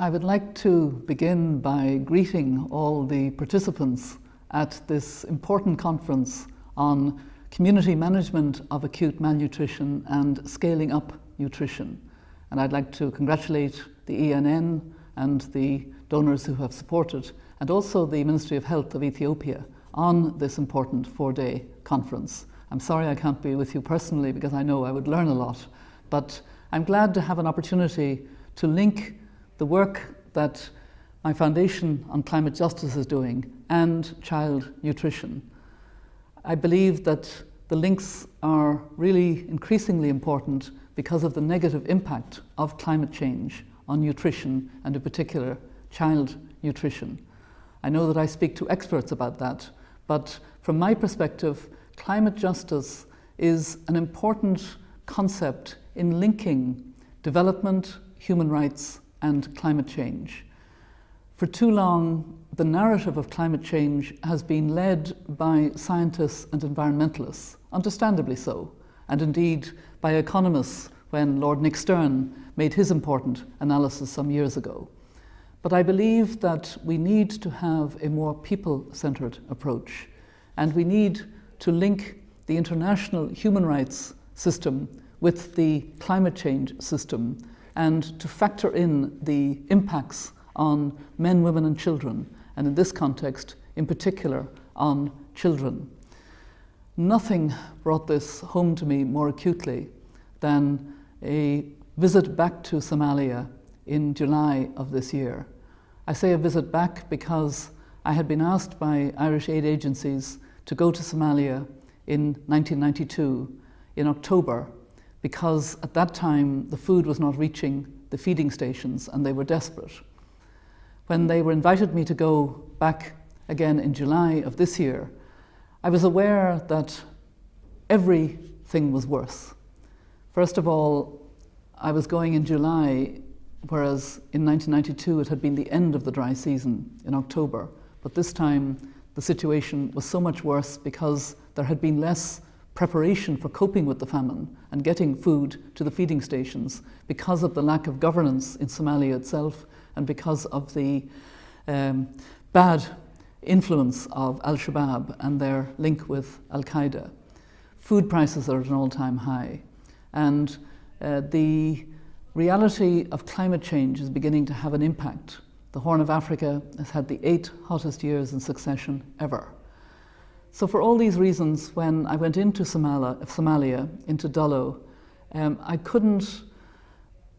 I would like to begin by greeting all the participants at this important conference on community management of acute malnutrition and scaling up nutrition. And I'd like to congratulate the ENN and the donors who have supported, and also the Ministry of Health of Ethiopia on this important four-day conference. I'm sorry I can't be with you personally because I know I would learn a lot, but I'm glad to have an opportunity to link the work that my Foundation on Climate Justice is doing and child nutrition. I believe that the links are really increasingly important because of the negative impact of climate change on nutrition and in particular child nutrition. I know that I speak to experts about that, but from my perspective, climate justice is an important concept in linking development, human rights, and climate change. For too long, the narrative of climate change has been led by scientists and environmentalists, understandably so, and indeed by economists when Lord Nick Stern made his important analysis some years ago. But I believe that we need to have a more people-centered approach, and we need to link the international human rights system with the climate change system, and to factor in the impacts on men, women and children, and in this context, in particular, on children. Nothing brought this home to me more acutely than a visit back to Somalia in July of this year. I say a visit back because I had been asked by Irish aid agencies to go to Somalia in 1992 in October, because at that time the food was not reaching the feeding stations and they were desperate. When they were invited me to go back again in July of this year, I was aware that everything was worse. First of all, I was going in July, whereas in 1992 it had been the end of the dry season in October. But this time the situation was so much worse because there had been less preparation for coping with the famine and getting food to the feeding stations because of the lack of governance in Somalia itself and because of the bad influence of Al-Shabaab and their link with Al-Qaeda. Food prices are at an all-time high, and the reality of climate change is beginning to have an impact. The Horn of Africa has had the 8 hottest years in succession ever. So for all these reasons, when I went into Somalia, into Dullo, I couldn't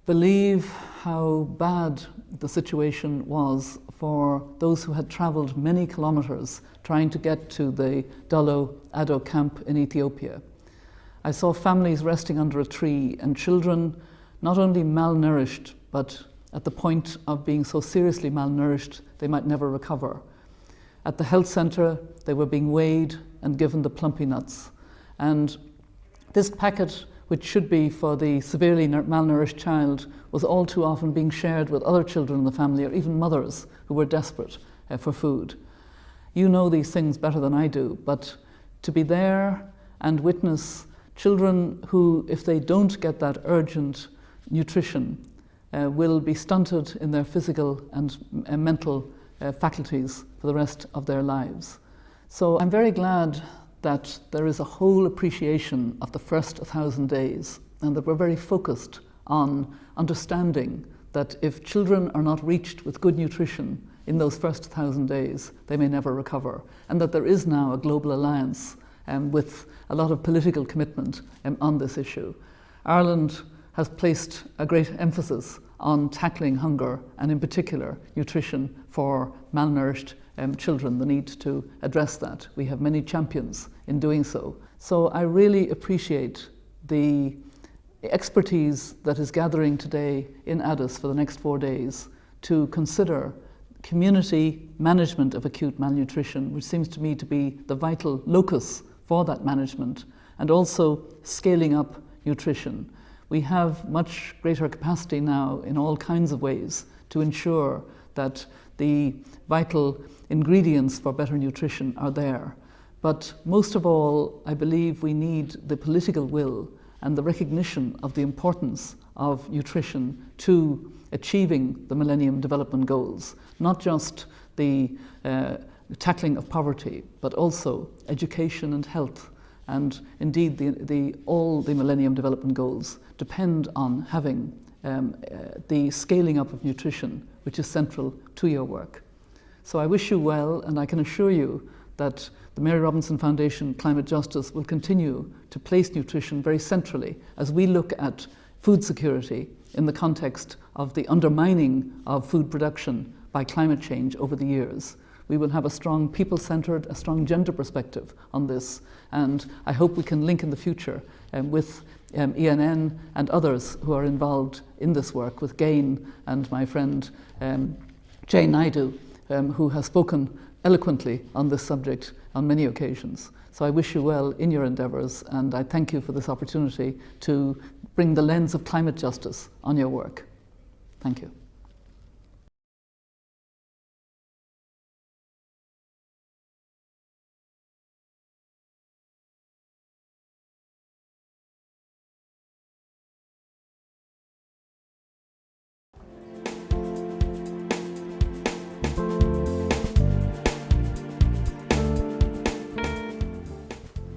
believe how bad the situation was for those who had traveled many kilometers trying to get to the Dullo Ado camp in Ethiopia. I saw families resting under a tree and children not only malnourished, but at the point of being so seriously malnourished they might never recover. At the health centre, they were being weighed and given the plumpy nuts. And this packet, which should be for the severely malnourished child, was all too often being shared with other children in the family or even mothers who were desperate for food. You know these things better than I do, but to be there and witness children who, if they don't get that urgent nutrition, will be stunted in their physical and mental faculties for the rest of their lives. So I'm very glad that there is a whole appreciation of the first 1,000 days and that we're very focused on understanding that if children are not reached with good nutrition in those first 1,000 days, they may never recover, and that there is now a global alliance with a lot of political commitment on this issue. Ireland has placed a great emphasis on tackling hunger and in particular nutrition for malnourished children, the need to address that. We have many champions in doing so. So I really appreciate the expertise that is gathering today in Addis for the next 4 days to consider community management of acute malnutrition, which seems to me to be the vital locus for that management, and also scaling up nutrition. We have much greater capacity now in all kinds of ways to ensure that the vital ingredients for better nutrition are there. But most of all, I believe we need the political will and the recognition of the importance of nutrition to achieving the Millennium Development Goals, not just the tackling of poverty, but also education and health. And indeed, all the Millennium Development Goals depend on having the scaling up of nutrition, which is central to your work. So I wish you well, and I can assure you that the Mary Robinson Foundation Climate Justice will continue to place nutrition very centrally as we look at food security in the context of the undermining of food production by climate change over the years. We will have a strong people-centred, a strong gender perspective on this, and I hope we can link in the future with ENN and others who are involved in this work, with GAIN and my friend Jay Naidu, who has spoken eloquently on this subject on many occasions. So I wish you well in your endeavours, and I thank you for this opportunity to bring the lens of climate justice on your work. Thank you.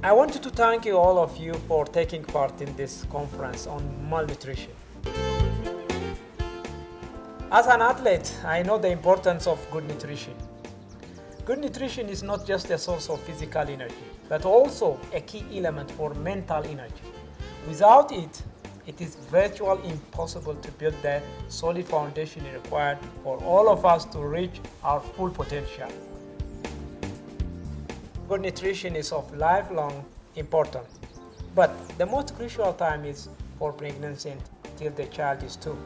I wanted to thank you, all of you, for taking part in this conference on malnutrition. As an athlete, I know the importance of good nutrition. Good nutrition is not just a source of physical energy, but also a key element for mental energy. Without it, it is virtually impossible to build the solid foundation required for all of us to reach our full potential. Good nutrition is of lifelong importance, but the most crucial time is for pregnancy till the child is 2.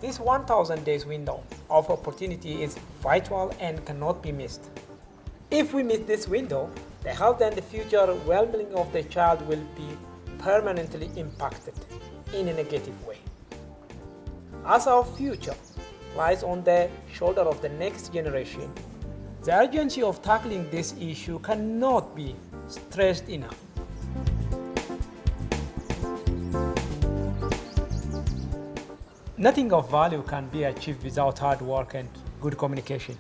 This 1,000 days window of opportunity is vital and cannot be missed. If we miss this window, the health and the future well-being of the child will be permanently impacted in a negative way. As our future lies on the shoulder of the next generation, the urgency of tackling this issue cannot be stressed enough. Nothing of value can be achieved without hard work and good communication.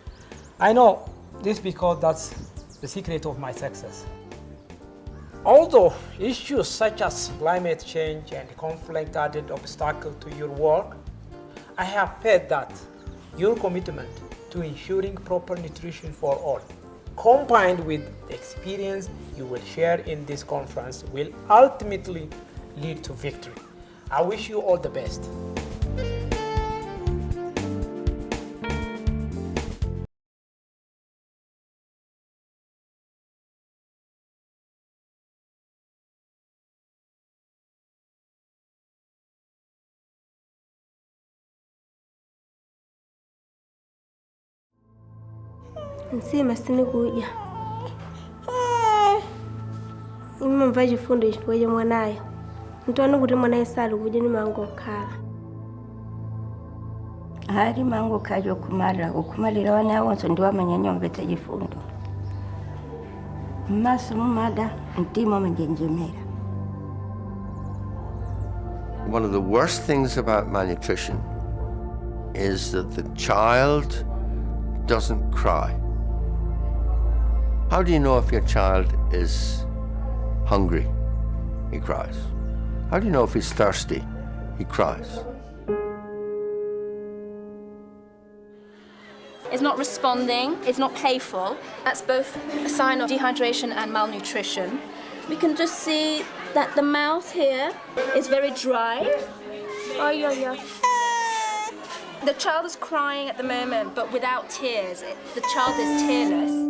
I know this because that's the secret of my success. Although issues such as climate change and conflict added obstacle to your work, I have faith that your commitment to ensuring proper nutrition for all, combined with the experience you will share in this conference, will ultimately lead to victory. I wish you all the best. Nsima sini kuja. Ima mvaji fundo ishikoje mwanayo. Ntono kuti mwanayo sali kuja ni mango kala. Hari mango kajo okumalira wana wonso ndi wamanya mbete jifundo. Maso mumada ntimo mnjenjemera. One of the worst things about malnutrition is that the child doesn't cry. How do you know if your child is hungry? He cries. How do you know if he's thirsty? He cries. It's not responding, it's not playful. That's both a sign of dehydration and malnutrition. We can just see that the mouth here is very dry. Oh, yeah. The child is crying at the moment, but without tears. The child is tearless.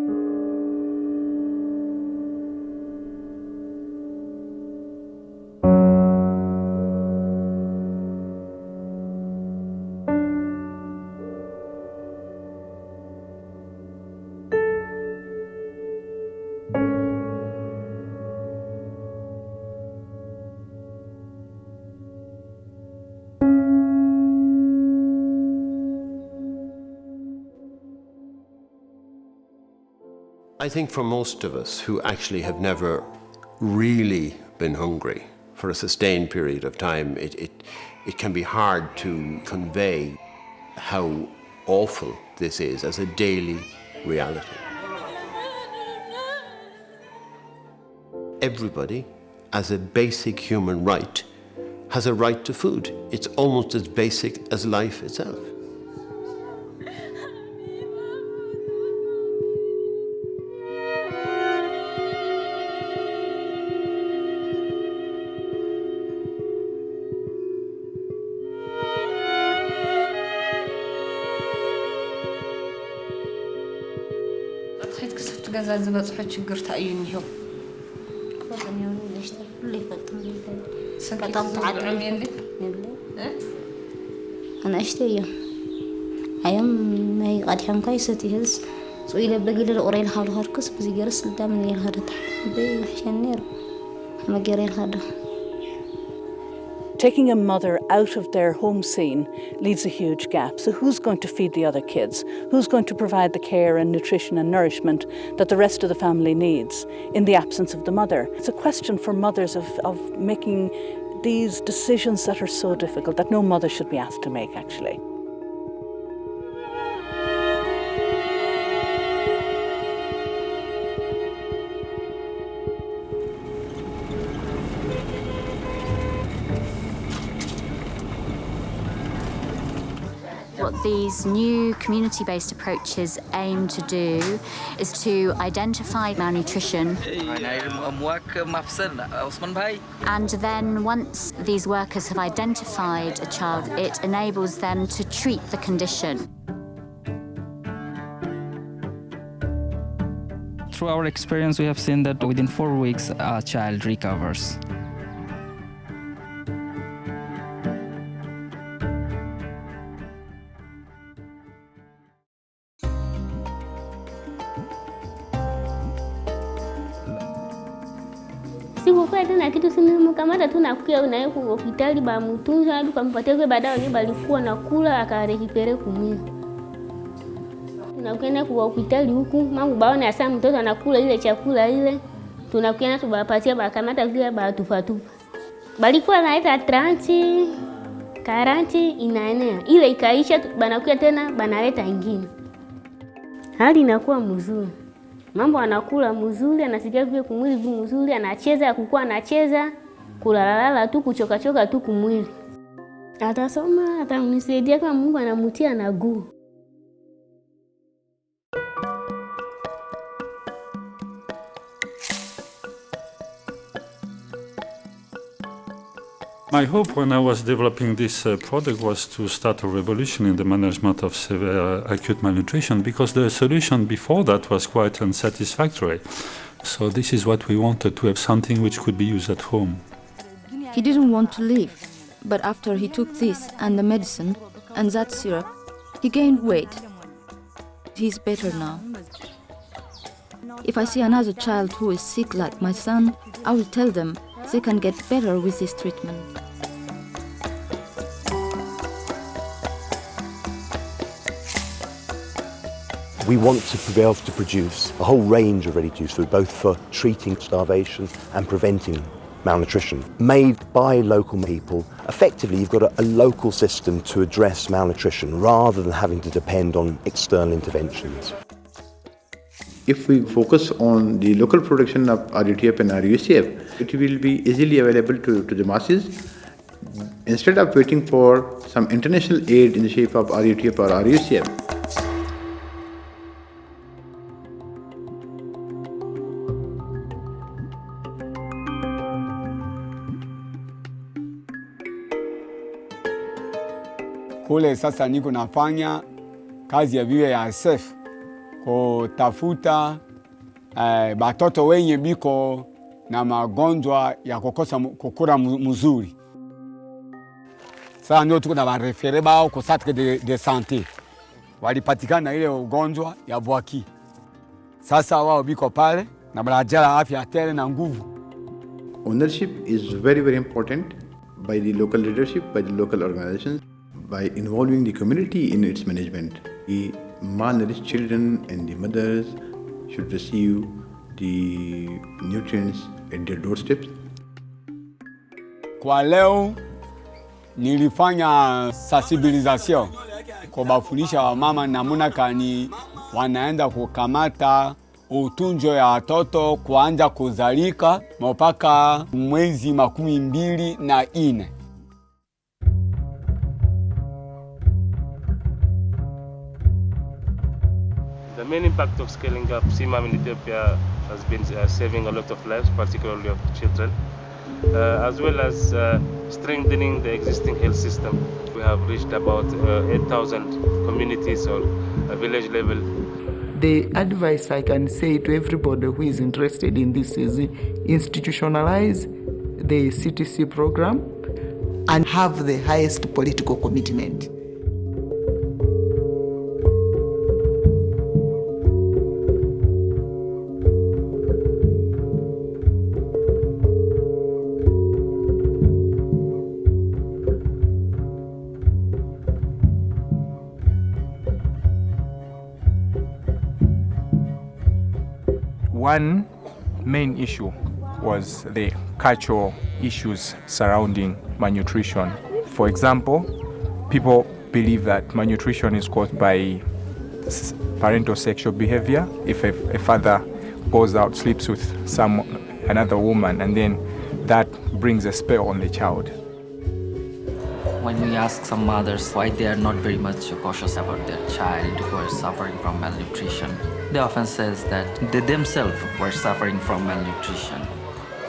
I think for most of us who actually have never really been hungry for a sustained period of time, it can be hard to convey how awful this is as a daily reality. Everybody, as a basic human right, has a right to food. It's almost as basic as life itself. أنا أشتري أيام ما يقعد حنكاي ستيهز سويله بقي له أوريل هذا هركس بس يجلس قدام اللي هذا بي عشان نير ما جري هذا. Taking a mother out of their home scene leaves a huge gap. So who's going to feed the other kids? Who's going to provide the care and nutrition and nourishment that the rest of the family needs in the absence of the mother? It's a question for mothers of making these decisions that are so difficult that no mother should be asked to make, actually. What these new community-based approaches aim to do is to identify malnutrition. And then once these workers have identified a child, it enables them to treat the condition. Through our experience, we have seen that within 4 weeks, a child recovers. Sikukuwa tena kitu simu kamata tu nakuya unaye ku hospitali ba mtunza hadi kumpatia kwa baadaye ni balikuwa nakula akarekipere kumia. Tunakwenda kwa hospitali huku mangu baone asa mtoto anakula ile chakula ile. Tunakwenda tubapatia bakamata vile ba tufatupa. Balikuwa naita 30 40 inaenea. Ile ikaisha banakuya tena banaleta ingine. Hali inakuwa mzuri. Mambo anakula mzuri, anasikia vile kumwili mzuri, anacheza kukua anacheza, kulalala tu kuchoka tu kumwili. Atasoma, atanisaidia kama Mungu anamutia na nguvu. My hope when I was developing this product was to start a revolution in the management of severe acute malnutrition, because the solution before that was quite unsatisfactory. So this is what we wanted, to have something which could be used at home. He didn't want to leave, but after he took this and the medicine and that syrup, he gained weight. He's better now. If I see another child who is sick like my son, I will tell them they can get better with this treatment. We want to be able to produce a whole range of ready-to-use food, both for treating starvation and preventing malnutrition, made by local people. Effectively, you've got a local system to address malnutrition rather than having to depend on external interventions. If we focus on the local production of RUTF and RUCF, it will be easily available to the masses. Instead of waiting for some international aid in the shape of RUTF or RUCF. Kule sasa niko nafanya kazi ya vile ya safe kutafuta batoto wenye biko na magonjwa ya kukosa kukura mzuri. Sasa ndio tuko na barefere bao kwa centre de santé. Walipatikana ile ugonjwa ya bwaki. Sasa wao biko pale na barajala afya tele na nguvu. Ownership is very, very important by the local leadership, by the local organizations, by involving the community in its management. The malnourished children and the mothers should receive the nutrients at their doorsteps. Kwa leo nilifanya sensibilisation kwa bafundisha wamama namna kani wanaenda kukamata utunzo ya watoto kuanza kuzalika mpaka mwezi 24. The main impact of scaling up CMAM in Ethiopia has been saving a lot of lives, particularly of children, as well as strengthening the existing health system. We have reached about 8,000 communities or village level. The advice I can say to everybody who is interested in this is institutionalize the CTC program and have the highest political commitment. One main issue was the cultural issues surrounding malnutrition. For example, people believe that malnutrition is caused by parental sexual behavior. If a father goes out, sleeps with another woman, and then that brings a spell on the child. When we ask some mothers why they are not very much cautious about their child who is suffering from malnutrition, they often say that they themselves were suffering from malnutrition.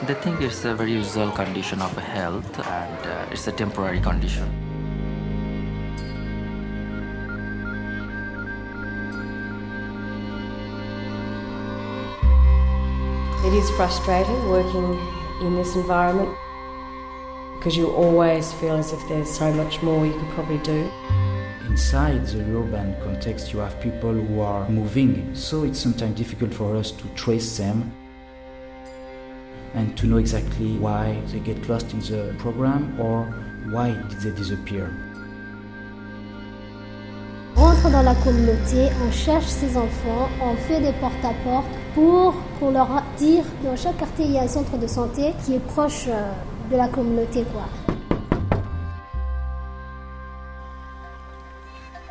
They think it's a very usual condition of health and it's a temporary condition. It is frustrating working in this environment because you always feel as if there's so much more you could probably do. Inside the urban context, you have people who are moving, so it's sometimes difficult for us to trace them and to know exactly why they get lost in the program or why did they disappear. On rentre dans la communauté, on cherche ces enfants, on fait des porte-à-porte pour leur dire dans chaque quartier il y a un centre de santé qui est proche de la communauté, quoi.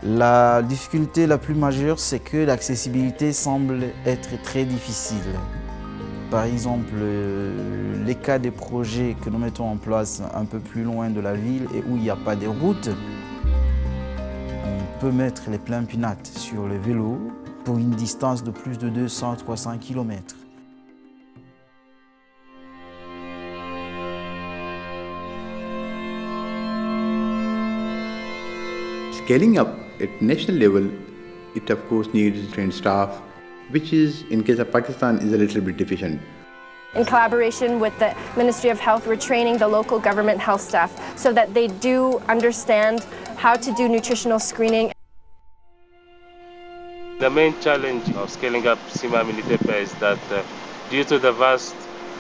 La difficulté la plus majeure, c'est que l'accessibilité semble être très difficile. Par exemple, les cas des projets que nous mettons en place un peu plus loin de la ville et où il n'y a pas de route, on peut mettre les pleins pinates sur le vélo pour une distance de plus de 200-300 km. Scaling up at national level, it of course needs trained staff, which is, in case of Pakistan, is a little bit deficient. In collaboration with the Ministry of Health, we're training the local government health staff so that they do understand how to do nutritional screening. The main challenge of scaling up CMAM in Ethiopia is that due to the vast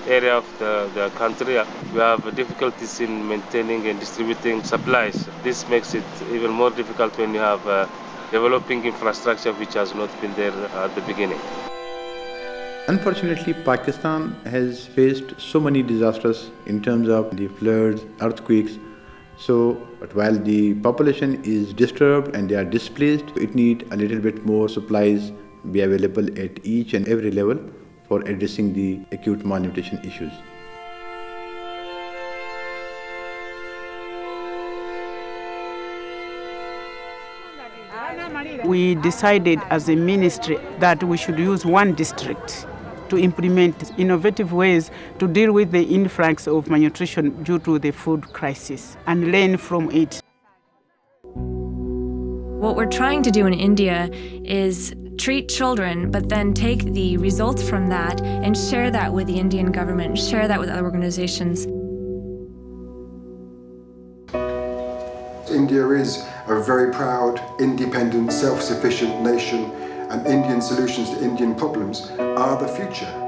area of the country, we have difficulties in maintaining and distributing supplies. This makes it even more difficult when you have developing infrastructure which has not been there at the beginning. Unfortunately, Pakistan has faced so many disasters in terms of the floods, earthquakes. But while the population is disturbed and they are displaced, it needs a little bit more supplies be available at each and every level for addressing the acute malnutrition issues. We decided as a ministry that we should use one district to implement innovative ways to deal with the influx of malnutrition due to the food crisis and learn from it. What we're trying to do in India is treat children, but then take the results from that and share that with the Indian government, share that with other organizations. India is a very proud, independent, self-sufficient nation, and Indian solutions to Indian problems are the future.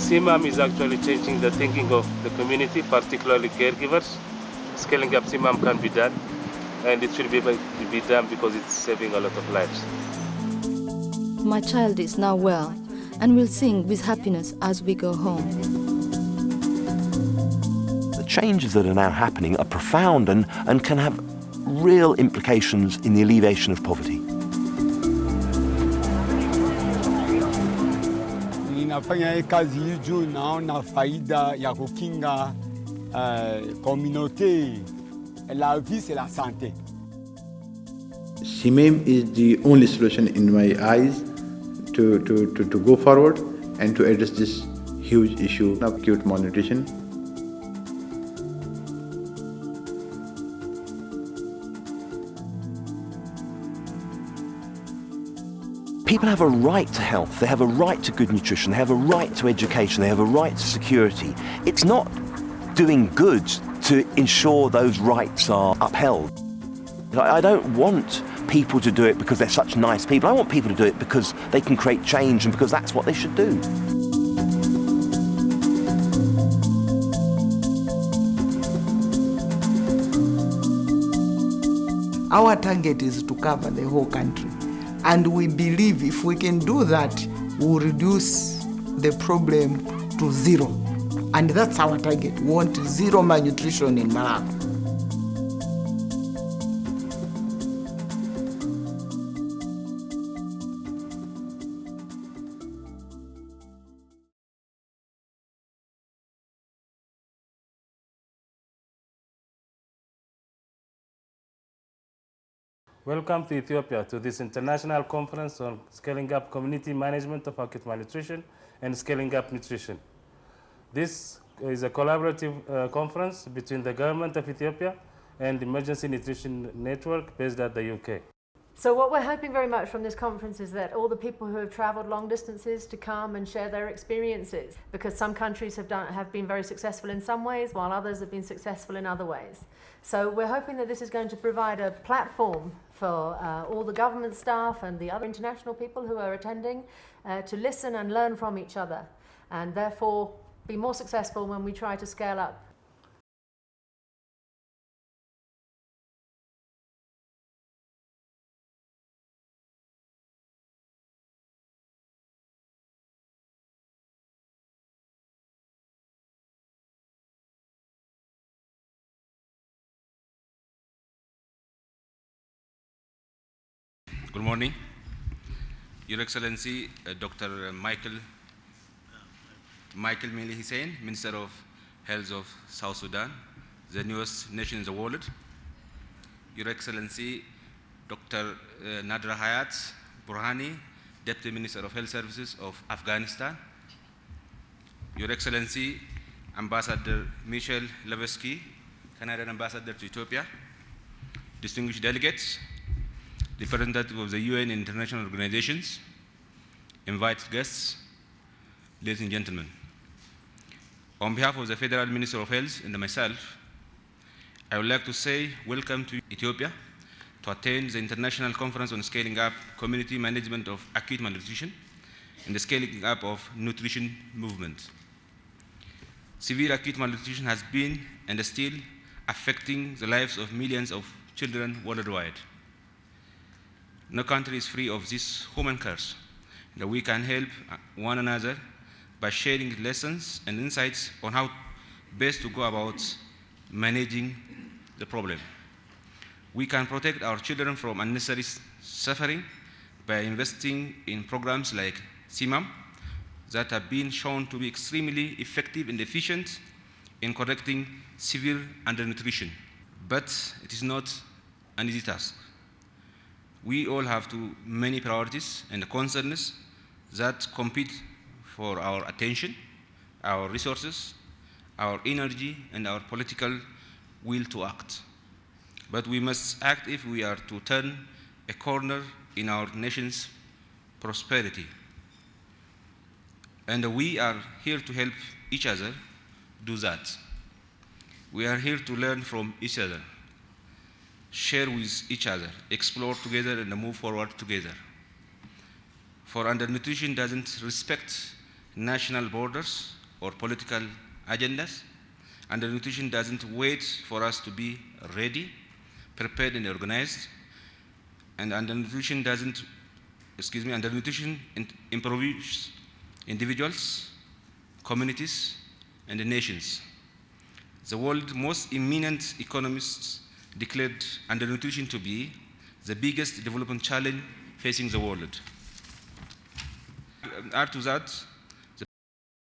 CMAM is actually changing the thinking of the community, particularly caregivers. Scaling up CMAM can be done, and it should be done because it's saving a lot of lives. My child is now well and will sing with happiness as we go home. The changes that are now happening are profound and can have real implications in the alleviation of poverty. Ninafanya hii kazi hii juu naona faida ya kukinga communauté. La vie c'est la santé. CMAM is the only solution in my eyes to go forward and to address this huge issue of acute malnutrition. People have a right to health, they have a right to good nutrition, they have a right to education, they have a right to security. It's not doing good to ensure those rights are upheld. I don't want people to do it because they're such nice people. I want people to do it because they can create change and because that's what they should do. Our target is to cover the whole country. And we believe if we can do that, we'll reduce the problem to zero. And that's our target. We want zero malnutrition in Malawi. Welcome to Ethiopia to this international conference on scaling up community management of acute malnutrition and scaling up nutrition. This is a collaborative conference between the government of Ethiopia and the Emergency Nutrition Network based at the UK. So what we're hoping very much from this conference is that all the people who have travelled long distances to come and share their experiences, because some countries have been very successful in some ways while others have been successful in other ways. So we're hoping that this is going to provide a platform for all the government staff and the other international people who are attending to listen and learn from each other, and therefore be more successful when we try to scale up. Good morning, Your Excellency, Dr. Michael Mili Hussein, Minister of Health of South Sudan, the newest nation in the world. Your Excellency, Dr. Nadra Hayat Burhani, Deputy Minister of Health Services of Afghanistan. Your Excellency, Ambassador Michel Levesky, Canadian Ambassador to Ethiopia, distinguished delegates, representatives of the UN and international organizations, invited guests, ladies and gentlemen. On behalf of the Federal Minister of Health and myself, I would like to say welcome to Ethiopia to attend the International Conference on Scaling Up Community Management of Acute Malnutrition and the Scaling Up of Nutrition Movement. Severe acute malnutrition has been and is still affecting the lives of millions of children worldwide. No country is free of this human curse, and we can help one another by sharing lessons and insights on how best to go about managing the problem. We can protect our children from unnecessary suffering by investing in programs like CMAM that have been shown to be extremely effective and efficient in correcting severe undernutrition. But it is not an easy task. We all have too many priorities and concerns that compete for our attention, our resources, our energy, and our political will to act. But we must act if we are to turn a corner in our nation's prosperity. And we are here to help each other do that. We are here to learn from each other, share with each other, explore together, and move forward together. For undernutrition doesn't respect national borders or political agendas. Undernutrition doesn't wait for us to be ready, prepared, and organized. And undernutrition improves individuals, communities, and the nations. The world's most eminent economists declared undernutrition to be the biggest development challenge facing the world. Add to that,